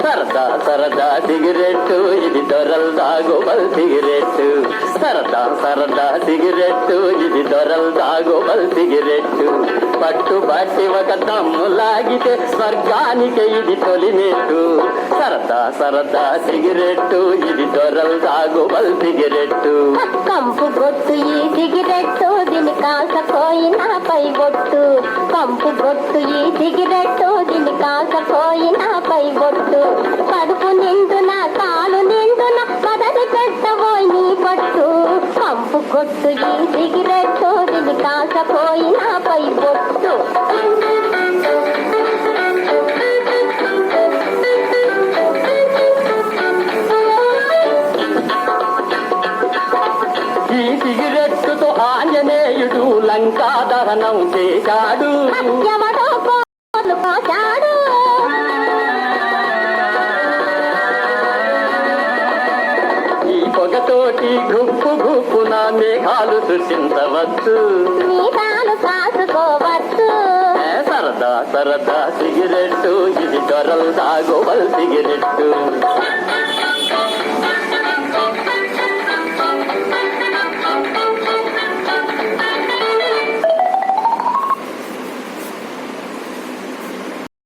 సరదా సరదా సిగరెట్టు ఇది దొరలు దాగోబల్ సిగరెట్టు సరదా సరదా సిగరెట్టు ఇది దొరలు దాగోబల్ సిగరెట్టు పట్టు బట్టి ఒక దమ్ము లాగితే స్వర్గానికి ఇది తొలిమెట్టు సరదా సరదా సిగరెట్టు ఇది దొరలు దాగోబల్ సిగరెట్టు కంపు గొట్టు ఈ సిగరెట్టు దీని కాసపోయినా పై బొట్టు కంపు గొట్టు ఈ సిగరెట్టు దీని కాసపోయినా పై బొట్టు కడుపు నిండున కాలు నిండున పదవి పెట్టబోయి నీ పట్టు కంపు గొట్టు ఈ సిగరెట్టు దీని కాసపోయినా పై బొట్టు ఈ సిగరెట్టుతో ఆంజనేయుడు లంకా దహనం చేశాడు ఎవడో కోలు పోశాడు ఈ పొగతోటి గుప్పు గుప్పున మేఘాలు సృష్టించవచ్చు నీతాలు కాసుకోవచ్చు సరదా సరదా సిగరెట్టు ఇది దొరలు దాగోబల్ సిగరెట్టు